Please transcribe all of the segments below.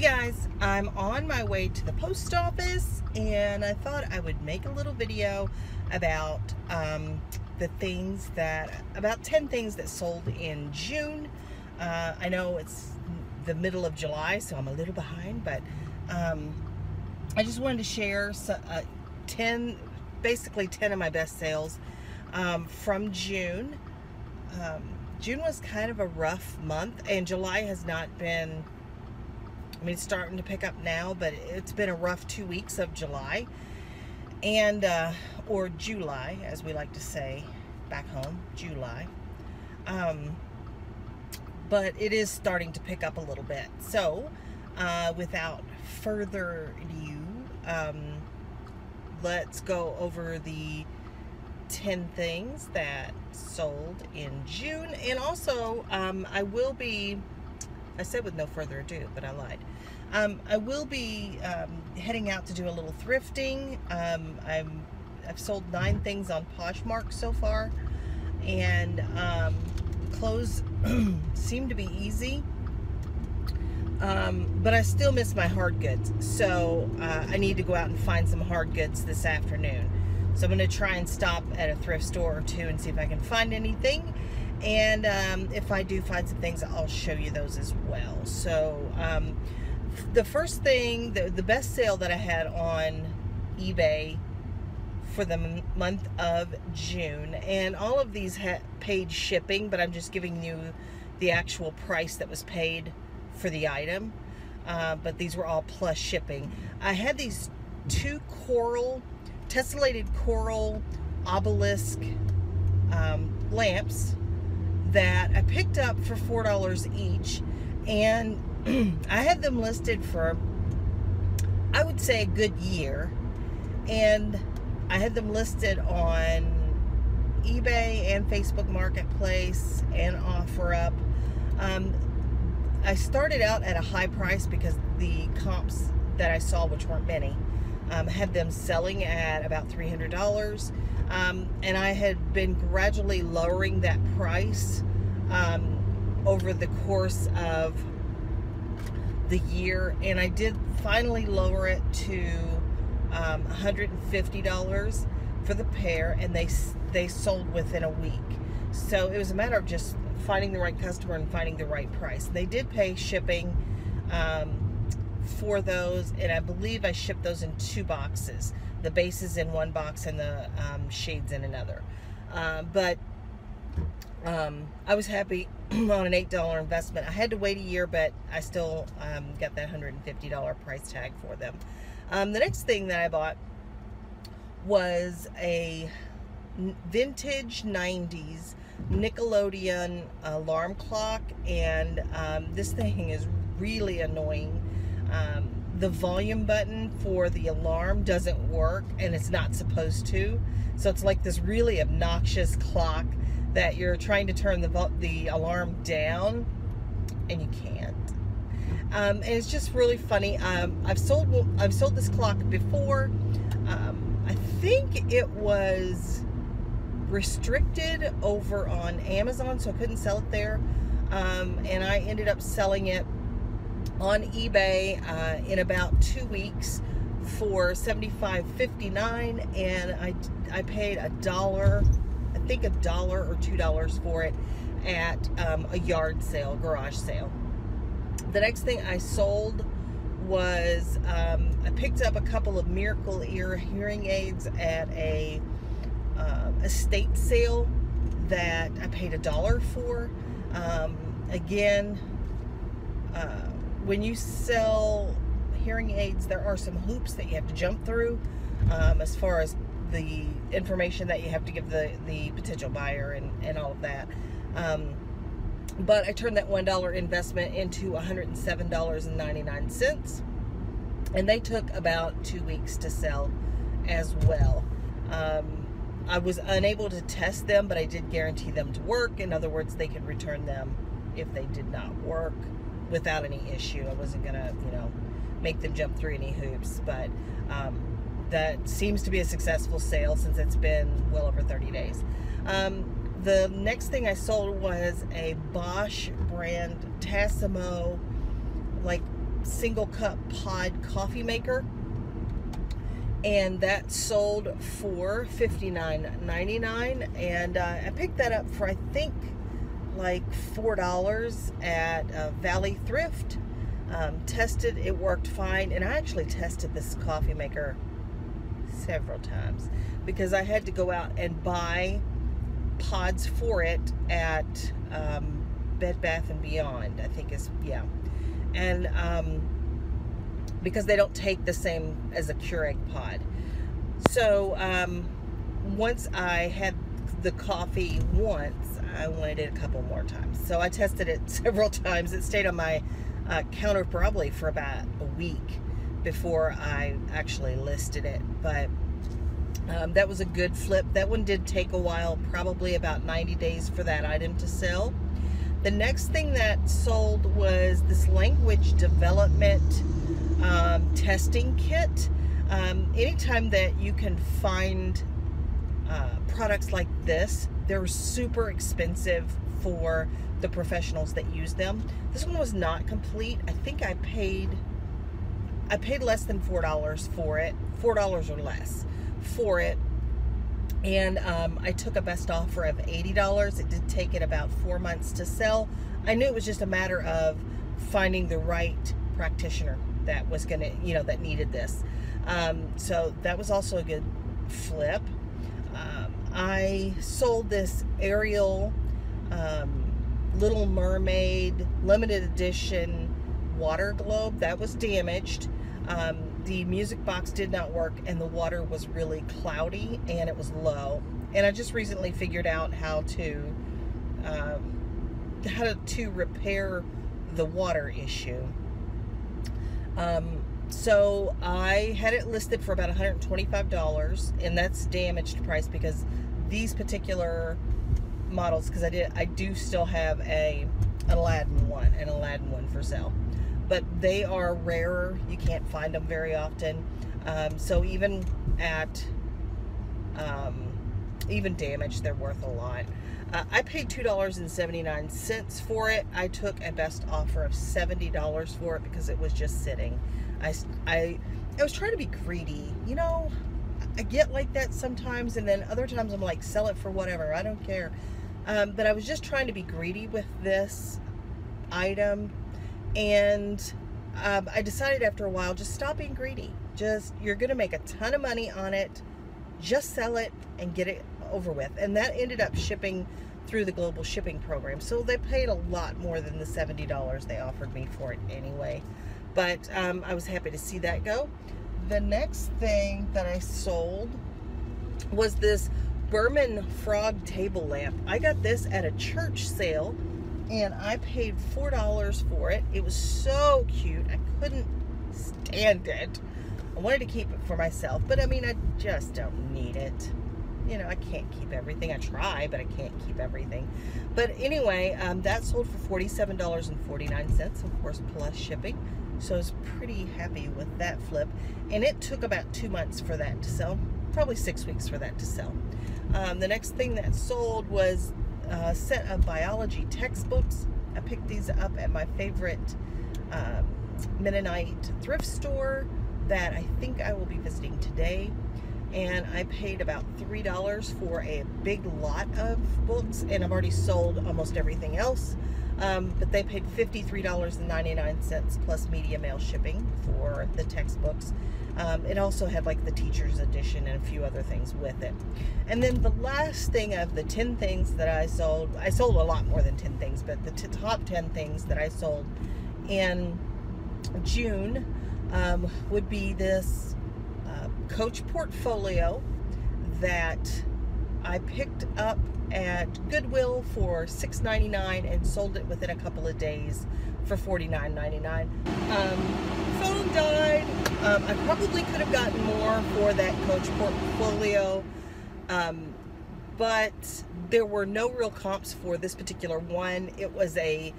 guys, I'm on my way to the post office and I thought I would make a little video about about 10 things that sold in June. I know it's the middle of July, so I'm a little behind, but I just wanted to share basically 10 of my best sales from June. June was kind of a rough month, and July has not been, I mean, it's starting to pick up now, but it's been a rough 2 weeks of July, and or July, as we like to say back home, July. But it is starting to pick up a little bit. So without further ado, let's go over the 10 things that sold in June. And also I said with no further ado, but I lied. I will be heading out to do a little thrifting. I've sold 9 things on Poshmark so far, and clothes seem to be easy, but I still miss my hard goods, so I need to go out and find some hard goods this afternoon. So I'm going to try and stop at a thrift store or two and see if I can find anything. And if I do find some things, I'll show you those as well. So the first thing, the best sale that I had on eBay for the month of June, and all of these paid shipping, but I'm just giving you the actual price that was paid for the item. But these were all plus shipping. I had these 2 tessellated coral obelisk lamps that I picked up for $4 each, and I had them listed for, I would say, a good year, and I had them listed on eBay and Facebook Marketplace and OfferUp. I started out at a high price because the comps that I saw, which weren't many, had them selling at about $300. And I had been gradually lowering that price over the course of the year, and I did finally lower it to $150 for the pair, and they sold within a week. So it was a matter of just finding the right customer and finding the right price. They did pay shipping for those, and I believe I shipped those in 2 boxes. The base is in 1 box and the shades in another. But I was happy on an $8 investment. I had to wait a year, but I still got that $150 price tag for them. The next thing that I bought was a vintage 90s Nickelodeon alarm clock, and this thing is really annoying. The volume button for the alarm doesn't work, and it's not supposed to. So it's like this really obnoxious clock that you're trying to turn the alarm down, and you can't. And it's just really funny. I've sold this clock before. I think it was restricted over on Amazon, so I couldn't sell it there. And I ended up selling it on eBay in about 2 weeks for $75.59, and I paid $1, I think $1 or $2 for it at a yard sale, garage sale. The next thing I sold was I picked up a couple of Miracle Ear hearing aids at a estate sale that I paid $1 for. Again, when you sell hearing aids, there are some hoops that you have to jump through as far as the information that you have to give the potential buyer and all of that. But I turned that $1 investment into $107.99, and they took about 2 weeks to sell as well. I was unable to test them, but I did guarantee them to work. In other words, they could return them if they did not work without any issue. I wasn't gonna, make them jump through any hoops, but that seems to be a successful sale since it's been well over 30 days. The next thing I sold was a Bosch brand Tassimo, like single cup pod coffee maker, and that sold for $59.99, and I picked that up for, I think, like $4 at Valley Thrift. Tested, it worked fine, and I actually tested this coffee maker several times because I had to go out and buy pods for it at Bed Bath & Beyond, I think is, yeah. And because they don't take the same as a Keurig pod. So once I had the coffee once, I wanted it a couple more times. So I tested it several times. It stayed on my counter probably for about a week before I actually listed it. But that was a good flip. That one did take a while, probably about 90 days for that item to sell. The next thing that sold was this language development testing kit. Anytime that you can find products like this, they're super expensive for the professionals that use them. This one was not complete. I think I paid less than $4 for it, $4 or less for it. And I took a best offer of $80. It did take it about 4 months to sell. I knew it was just a matter of finding the right practitioner that was gonna, that needed this. So that was also a good flip. I sold this Ariel Little Mermaid limited edition water globe that was damaged. The music box did not work, and the water was really cloudy and it was low. And I just recently figured out how to repair the water issue. So I had it listed for about $125, and that's damaged price because these particular models, because I do still have an Aladdin one for sale, but they are rarer. You can't find them very often. So even at even damaged, they're worth a lot. I paid $2.79 for it. I took a best offer of $70 for it because it was just sitting. I was trying to be greedy. I get like that sometimes, and then other times I'm like, sell it for whatever, I don't care. But I was just trying to be greedy with this item, and I decided after a while, just stop being greedy. You're gonna make a ton of money on it. Just sell it and get it over with. And that ended up shipping through the global shipping program, so they paid a lot more than the $70 they offered me for it anyway. But I was happy to see that go. The next thing that I sold was this Berman frog table lamp. I got this at a church sale, and I paid $4 for it. It was so cute. I couldn't stand it. I wanted to keep it for myself, but I mean, I just don't need it. I can't keep everything. I try, but I can't keep everything. But anyway, that sold for $47.49, of course, plus shipping. So I was pretty happy with that flip. And it took about 2 months for that to sell. Probably 6 weeks for that to sell. The next thing that sold was a set of biology textbooks. I picked these up at my favorite Mennonite thrift store that I think I will be visiting today. And I paid about $3 for a big lot of books, and I've already sold almost everything else. But they paid $53.99 plus media mail shipping for the textbooks. It also had like the teacher's edition and a few other things with it. And then the last thing of the 10 things that I sold a lot more than 10 things, but the top 10 things that I sold in June would be this Coach portfolio that I picked up at Goodwill for $6.99 and sold it within a couple of days for $49.99. Phone died. I probably could have gotten more for that Coach portfolio, but there were no real comps for this particular one. It was a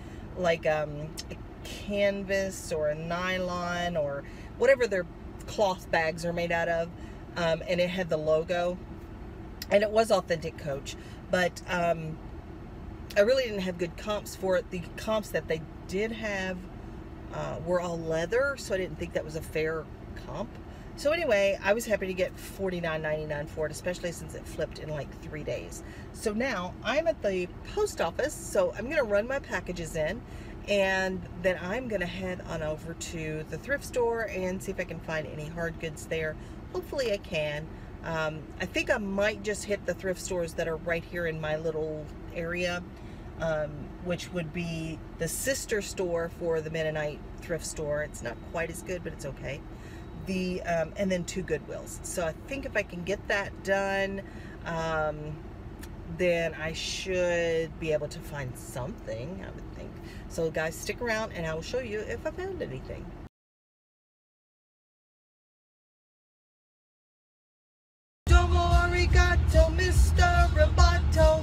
canvas or a nylon or whatever their cloth bags are made out of, and it had the logo, and it was authentic Coach, but I really didn't have good comps for it. The comps that they did have were all leather, so I didn't think that was a fair comp. So anyway, I was happy to get $49.99 for it, especially since it flipped in like 3 days. So now I'm at the post office, so I'm gonna run my packages in, and then I'm gonna head on over to the thrift store and see if I can find any hard goods there. Hopefully I can. I think I might just hit the thrift stores that are right here in my little area, which would be the sister store for the Mennonite thrift store. It's not quite as good, but it's okay. And then 2 Goodwills. So I think if I can get that done, then I should be able to find something, I would think. So guys, stick around and I will show you if I found anything. Domo arigato, Mr. Roboto.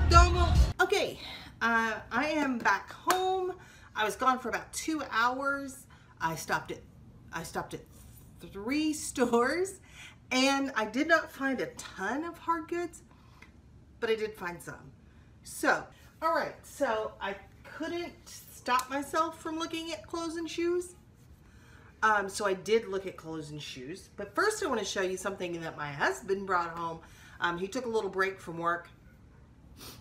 Domo. Okay, I am back home. I was gone for about 2 hours. I stopped at 3 stores, and I did not find a ton of hard goods, but I did find some. So, all right, so I couldn't stop myself from looking at clothes and shoes. So I did look at clothes and shoes, but first I want to show you something that my husband brought home. He took a little break from work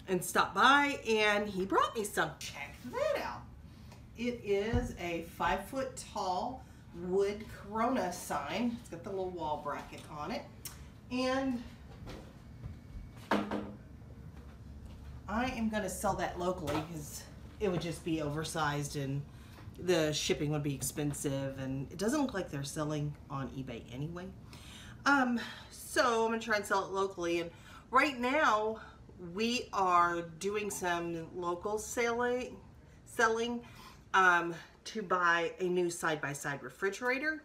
and stopped by, and he brought me some. Check that out. It is a 5-foot tall wood Corona sign. It's got the little wall bracket on it. And I am going to sell that locally because it would just be oversized and the shipping would be expensive, and it doesn't look like they're selling on eBay anyway. So I'm going to try and sell it locally, and right now we are doing some local selling to buy a new side-by-side refrigerator.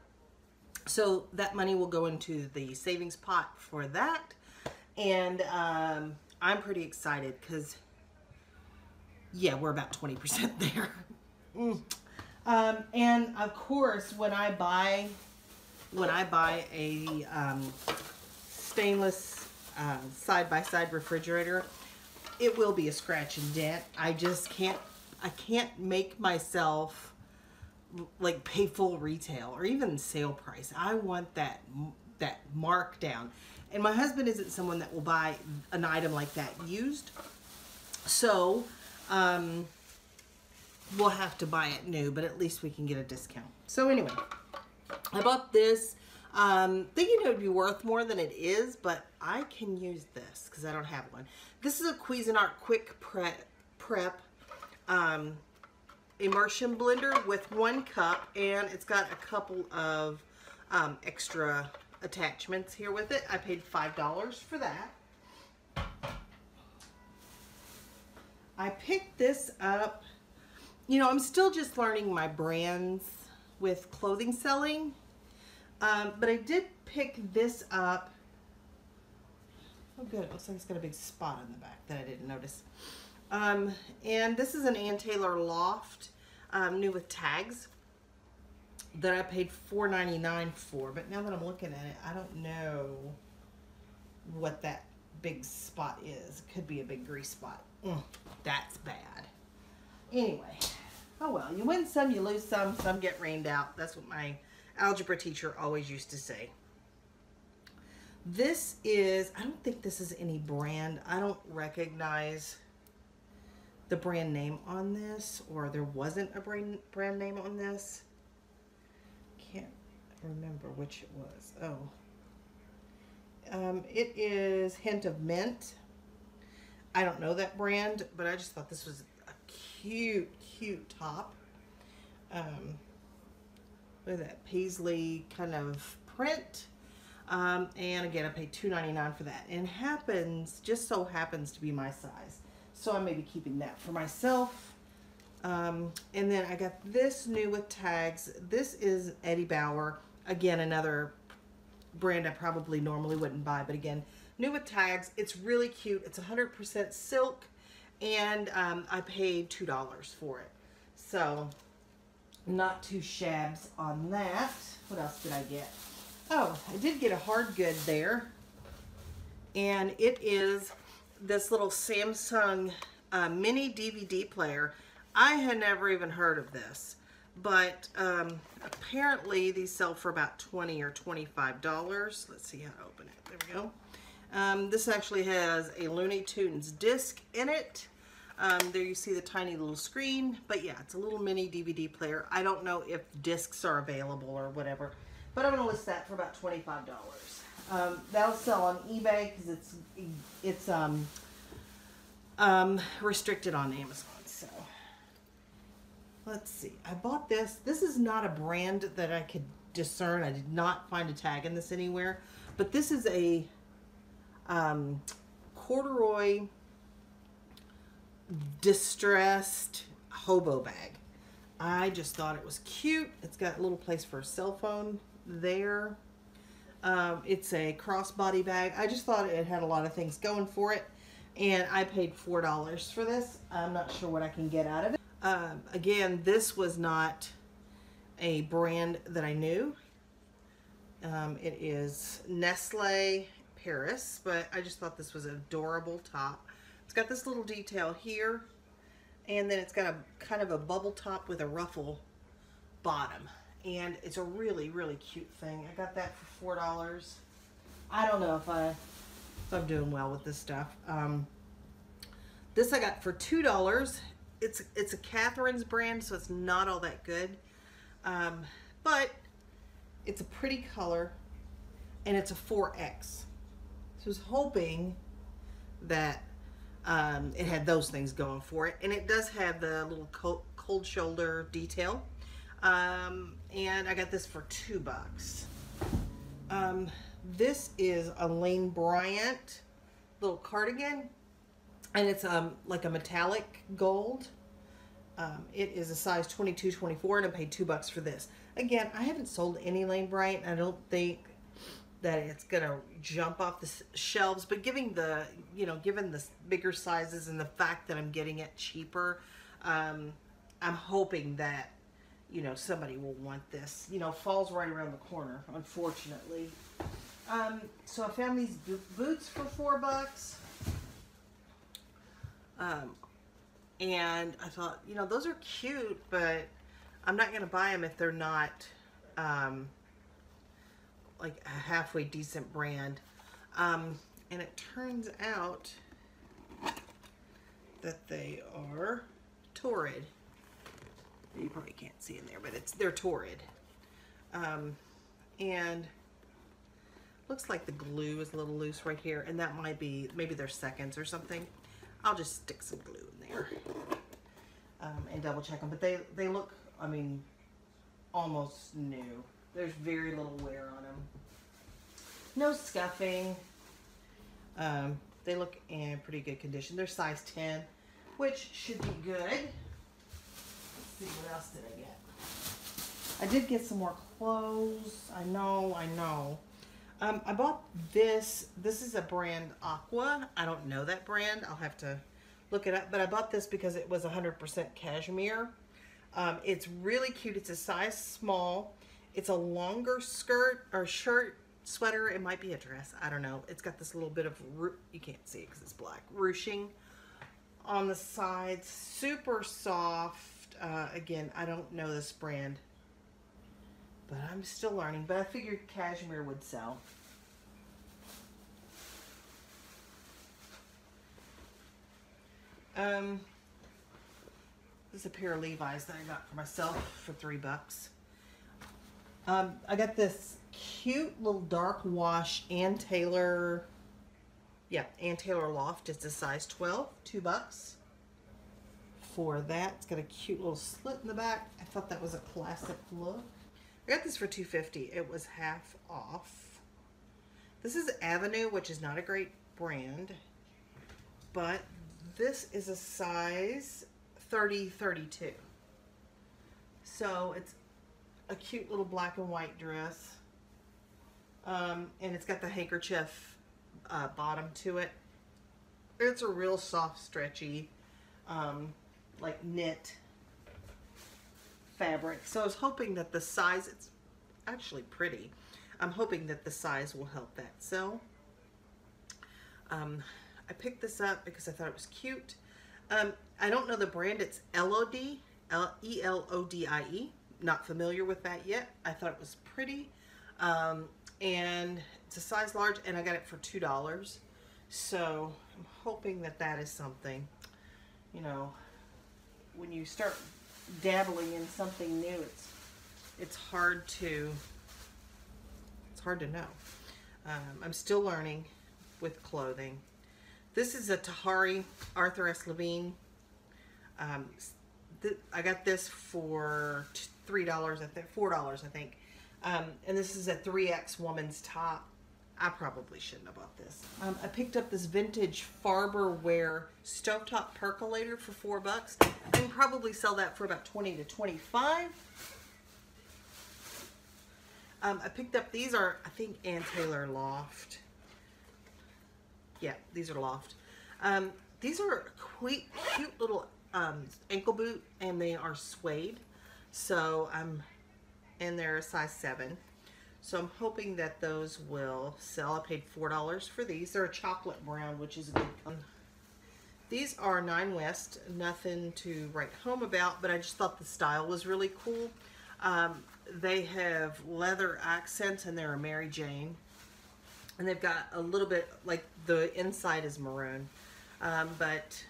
So that money will go into the savings pot for that. And I'm pretty excited because, yeah, we're about 20% there. And of course, when I buy a stainless side-by-side refrigerator, it will be a scratch and dent. I can't make myself like pay full retail or even sale price. I want that markdown. And my husband isn't someone that will buy an item like that used. So we'll have to buy it new, but at least we can get a discount. So anyway, I bought this thinking it would be worth more than it is, but I can use this because I don't have one. This is a Cuisinart Quick Prep immersion blender with 1 cup, and it's got a couple of extra attachments here with it. I paid $5 for that. I picked this up. You know, I'm still just learning my brands with clothing selling, but I did pick this up. Oh good, it looks like it's got a big spot on the back that I didn't notice. And this is an Ann Taylor Loft, new with tags, that I paid $4.99 for. But now that I'm looking at it, I don't know what that big spot is. It could be a big grease spot. That's bad. Anyway, oh well, you win some, you lose some get rained out. That's what my algebra teacher always used to say. This is, I don't think this is any brand. I don't recognize the brand name on this, or there wasn't a brand name on this. Can't remember which it was. Oh. It is Hint of Mint. I don't know that brand, but I just thought this was a cute top. Look at that paisley kind of print. And again, I paid $2.99 for that. And just so happens to be my size. So I may be keeping that for myself. And then I got this new with tags. This is Eddie Bauer. Again, another brand I probably normally wouldn't buy, but again, new with tags. It's really cute. It's 100% silk, and I paid $2 for it. So not too shabs on that. What else did I get? Oh, I did get a hard good there, and it is this little Samsung mini DVD player. I had never even heard of this, but apparently these sell for about $20 or $25. Let's see how to open it. There we go. This actually has a Looney Tunes disc in it. There you see the tiny little screen, but yeah, it's a little mini DVD player. I don't know if discs are available or whatever, but I'm going to list that for about $25. That'll sell on eBay because it's restricted on Amazon. So let's see. I bought this. This is not a brand that I could discern. I did not find a tag in this anywhere, but this is a corduroy distressed hobo bag. I just thought it was cute. It's got a little place for a cell phone there. It's a crossbody bag. I just thought it had a lot of things going for it, and I paid $4 for this. I'm not sure what I can get out of it. Again, this was not a brand that I knew. It is Nestle Paris, but I just thought this was an adorable top. It's got this little detail here, and then it's got a kind of a bubble top with a ruffle bottom, and it's a really, really cute thing. I got that for $4. I don't know if I'm doing well with this stuff. This I got for $2. It's a Catherine's brand, so it's not all that good, but it's a pretty color, and it's a 4X. So I was hoping that it had those things going for it, and it does have the little cold shoulder detail, and I got this for $2. This is a Lane Bryant little cardigan, and it's like a metallic gold. It is a size 22-24, and I paid $2 for this. Again, I haven't sold any Lane Bryant. I don't think that it's gonna jump off the shelves, but given the bigger sizes and the fact that I'm getting it cheaper, I'm hoping that somebody will want this. Fall's right around the corner, unfortunately. So I found these boots for $4. And I thought, those are cute, but I'm not gonna buy them if they're not like a halfway decent brand. And it turns out that they are Torrid. You probably can't see in there, but they're Torrid. And looks like the glue is a little loose right here, and that might be, maybe they're seconds or something. I'll just stick some glue in there and double check them. But they look, I mean, almost new. There's very little wear on them. No scuffing. They look in pretty good condition. They're size 10, which should be good. Let's see, what else did I get? I did get some more clothes. I know. I bought this. This is a brand Aqua. I don't know that brand. I'll have to look it up. But I bought this because it was 100% cashmere. It's really cute. It's a size small. It's a longer skirt or shirt, sweater. It might be a dress. I don't know. It's got this little bit of, you can't see it because it's black, ruching on the sides. Super soft. Again, I don't know this brand, but I'm still learning. But I figured cashmere would sell. This is a pair of Levi's that I got for myself for $3. I got this cute little dark wash Ann Taylor loft. It's a size 12, $2 for that. It's got a cute little slit in the back. I thought that was a classic look. I got this for $2.50. It was half off. This is Avenue, which is not a great brand, but this is a size 30-32. So it's a cute little black and white dress. And it's got the handkerchief bottom to it. It's a real soft, stretchy, like knit fabric. So I was hoping that the size, it's actually pretty. I'm hoping that the size will help that sell. I picked this up because I thought it was cute. I don't know the brand. It's Elodie, Elodie. Not familiar with that yet. I thought it was pretty. And it's a size large, and I got it for $2. So I'm hoping that that is something, you know, when you start dabbling in something new, it's hard to know. I'm still learning with clothing. This is a Tahari Arthur S. Levine. I got this for $3, I think, $4, I think. And this is a 3X woman's top. I probably shouldn't have bought this. I picked up this vintage Farberware stovetop percolator for $4. I can probably sell that for about 20 to 25. I picked up, these are, I think, Ann Taylor Loft. Yeah, these are Loft. These are cute little ankle boot, and they are suede. So and they're a size 7. So I'm hoping that those will sell. I paid $4 for these. They're a chocolate brown, which is a good one. These are 9 West. Nothing to write home about, but I just thought the style was really cool. They have leather accents, and they're a Mary Jane. And they've got a little bit, like the inside is maroon. But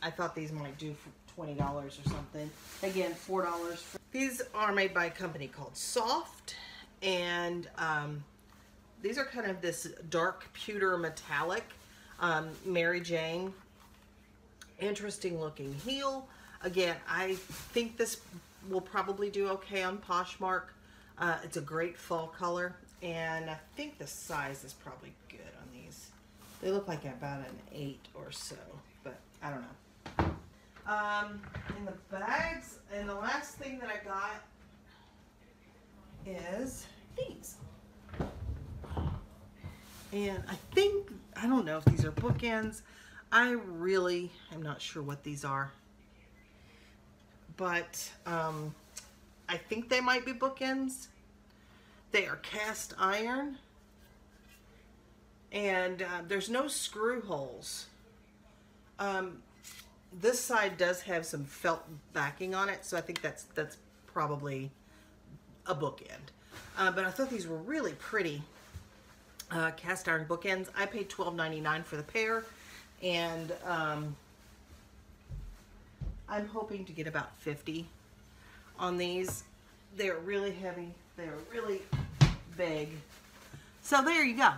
I thought these might do for $20 or something. Again, $4. These are made by a company called Soft. And these are kind of this dark pewter metallic Mary Jane. Interesting looking heel. Again, I think this will probably do okay on Poshmark. It's a great fall color, and I think the size is probably good on these. They look like about an 8 or so, but I don't know. In the bags, and the last thing that I got is these. And I don't know if these are bookends. I really am not sure what these are. But I think they might be bookends. They are cast iron. And there's no screw holes. This side does have some felt backing on it, so I think that's probably a bookend. But I thought these were really pretty cast iron bookends. I paid $12.99 for the pair, and I'm hoping to get about 50 on these. They're really heavy. They're really big. So there you go.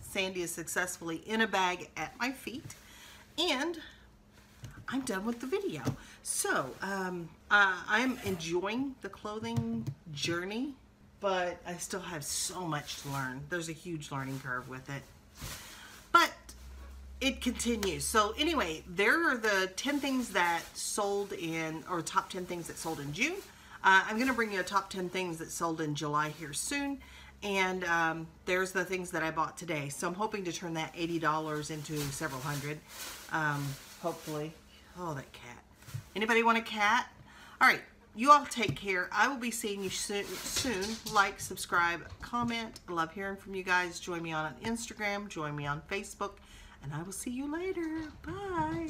Sandy is successfully in a bag at my feet, and I'm done with the video. So I'm enjoying the clothing journey, but I still have so much to learn. There's a huge learning curve with it, but it continues. So anyway, there are the 10 things that sold in, or top 10 things that sold in June. I'm going to bring you a top 10 things that sold in July here soon. And there's the things that I bought today. So I'm hoping to turn that $80 into several hundred, hopefully. Oh, that cat. Anybody want a cat? All right, you all take care. I will be seeing you soon. Like, subscribe, comment. I love hearing from you guys. Join me on Instagram. Join me on Facebook. And I will see you later. Bye.